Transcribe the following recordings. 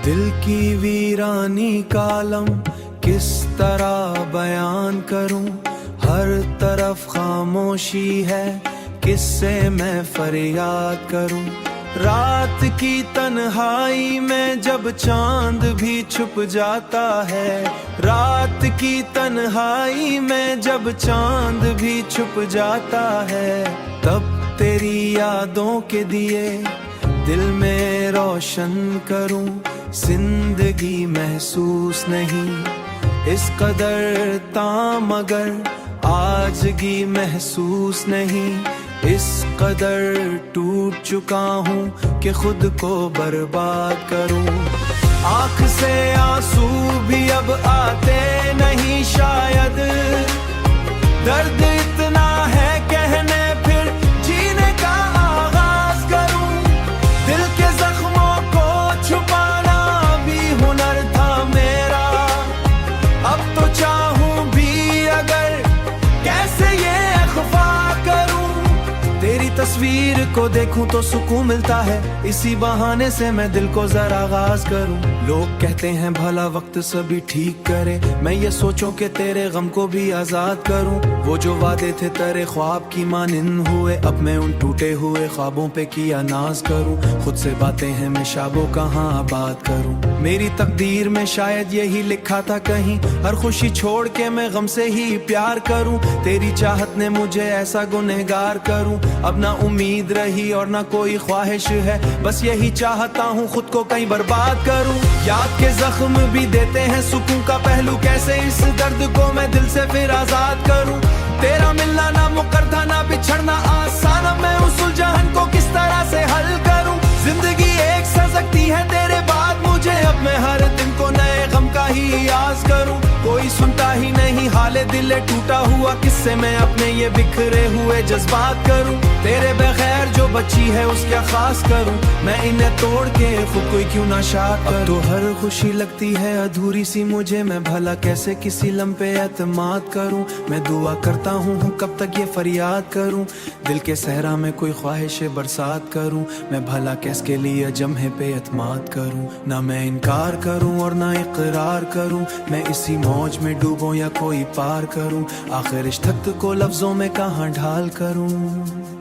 दिल की वीरानी कालम किस तरह बयान करूं, हर तरफ खामोशी है, किससे मैं फरियाद करूं। रात की तन्हाई में जब चांद भी छुप जाता है, रात की तन्हाई में जब चांद भी छुप जाता है, तब तेरी यादों के दिए दिल में रोशन करूं। जिंदगी महसूस नहीं इस कदर तामगर, आजगी महसूस नहीं इस कदर टूट चुका हूँ कि खुद को बर्बाद करूं। आँख से आंसू भी अब आते नहीं शायद, दर्द इतना है कहने फिर जीने का आगाज करूं। दिल के जख्मों को छुपाना भी हुनर था मेरा, अब तो चाहूं भी अगर कैसे ये अख्फा करूं। तेरी तस्वीर को देखूं तो सुकून मिलता है, इसी बहाने से मैं दिल को जरा आगाज करूं। लोग कहते हैं भला वक्त सभी ठीक करे, मैं ये सोचूं कि तेरे गम को भी आजाद करूं। वो जो वादे थे तेरे ख्वाब की मानिंद हुए, अब मैं उन टूटे हुए ख्वाबों पे किया नाज करूं। खुद से बातें हैं मैं शाबो कहाँ आबाद करूं। मेरी तकदीर में शायद यही लिखा था कहीं, हर खुशी छोड़ के मैं गम से ही प्यार करूं। तेरी चाहत ने मुझे ऐसा गुनहगार करूं, अब ना उम्मीद रही और ना कोई ख्वाहिश है, बस यही चाहता हूँ खुद को कहीं बर्बाद करूं। याद के जख्म भी देते हैं सुकून का पहलू, कैसे इस दर्द को मैं दिल से फिर आजाद करूं। तेरा मिलना ना मुकर था ना बिछड़ना आसान, मैं उस उलझन को किस तरह से हल करूं। जिंदगी एक सजगती है तेरे बाद मुझे, अब मैं हर दिन को नए गम का ही आस करूं। कोई सुनता ही नहीं हाले दिल टूटा हुआ, किससे मैं अपने ये बिखरे हुए जज्बात करूं। तेरे बगैर जो बची है उसका खास करूं, मैं इन्हें तोड़ के खुद को क्यों ना शाद करूं। अब तो हर खुशी लगती है अधूरी सी मुझे, मैं भला कैसे किसी लम्हे एतमाद करूं। मैं दुआ करता हूँ कब तक ये फरियाद करूं, दिल के सहरा में कोई ख्वाहिश बरसात करूं। मैं भला किसके लिए जम्हे पे एतमाद करूं, ना मैं इनकार करूं और ना इकरार करूं। मैं इसी मौज में डूबूं या कोई पार करूं, आखिर इश्क को लफ्जों में कहाँ ढाल करूं।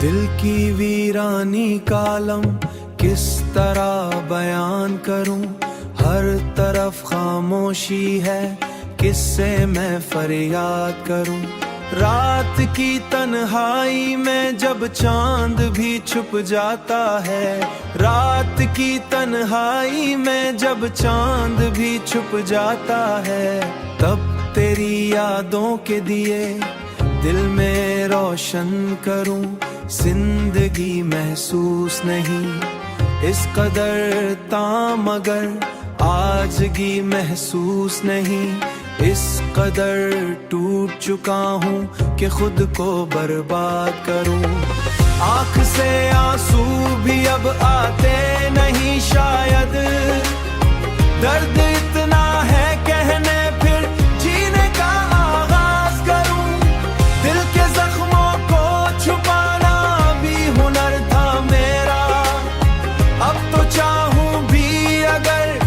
दिल की वीरानी कालम किस तरह बयान करूं, हर तरफ खामोशी है, किससे मैं फरियाद करूं। रात की तन्हाई में जब चांद भी छुप जाता है, रात की तन्हाई में जब चांद भी छुप जाता है, तब तेरी यादों के दिए दिल में रोशन करूं। जिंदगी महसूस नहीं इस कदर ताम, मगर आजगी महसूस नहीं, इस कदर टूट चुका हूँ कि खुद को बर्बाद करूं। आँख से आंसू भी अब आते नहीं शायद, दर्द इतना है कहने फिर जीने का आगाज करूं। दिल के जख्मों को छुपाना भी हुनर था मेरा, अब तो चाहूं भी अगर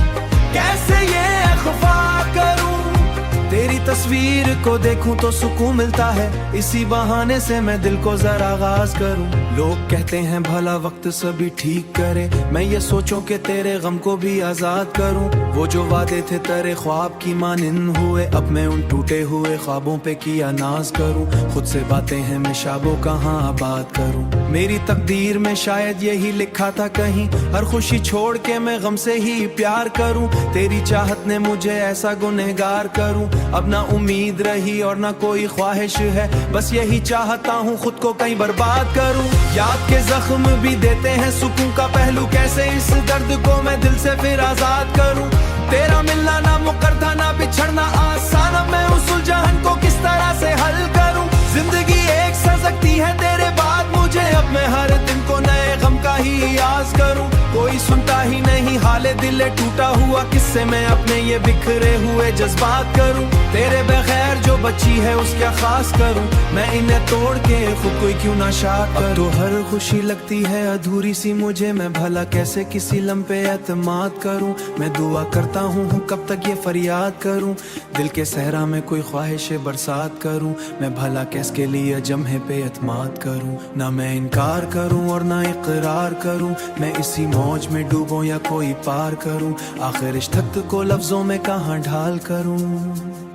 कैसे ये अख्फा करूं। तेरी तस्वीर को देखूं तो सुकून मिलता है, इसी बहाने से मैं दिल को जरा आगाज करूं। लोग कहते हैं भला वक्त सभी ठीक करे, मैं ये सोचूं कि तेरे गम को भी आजाद करूं। वो जो वादे थे तेरे ख्वाब की मानिंद हुए, अब मैं उन टूटे हुए ख्वाबों पे किया नाज करूं। खुद से बातें हैं मैं शाबो कहाँ आबाद करूं। मेरी तकदीर में शायद यही लिखा था कहीं, हर खुशी छोड़ के मैं गम से ही प्यार करूं। तेरी चाहत ने मुझे ऐसा गुनहगार करूं, अब ना उम्मीद रही और ना कोई ख्वाहिश है, बस यही चाहता हूँ खुद को कहीं बर्बाद करूं। याद के जख्म भी देते हैं सुकून का पहलू, कैसे इस दर्द को मैं दिल से फिर आजाद करूं। तेरा मिलना ना मुकर था ना बिछड़ना आसान, अब मैं उस उलझन को किस तरह से हल करूं। जिंदगी एक सजगती है तेरे बाद मुझे, अब मैं हर दिन को नए गम का ही आस करूं। कोई सुनता ही नहीं हाले दिल टूटा हुआ, किससे मैं अपने ये बिखरे हुए जज्बात करूं। तेरे बगैर जो बची है उसका खास करूं, मैं इन्हें तोड़ के खुद को क्यों ना शाद करूं। तो हर खुशी लगती है अधूरी सी मुझे, मैं भला कैसे किसी लम्हे एतमाद करूं। मैं दुआ करता हूँ कब तक ये फरियाद करूं, दिल के सहरा में कोई ख्वाहिश बरसात करूं। मैं भला किसके लिए जम्हे पे एतमाद करूं, ना मैं इनकार करूं और ना इकरार करूं। मैं इसी मौज में डूबूं या कोई पार करूं, आखिर इश्क को लफ्जों में कहाँ ढाल करूं।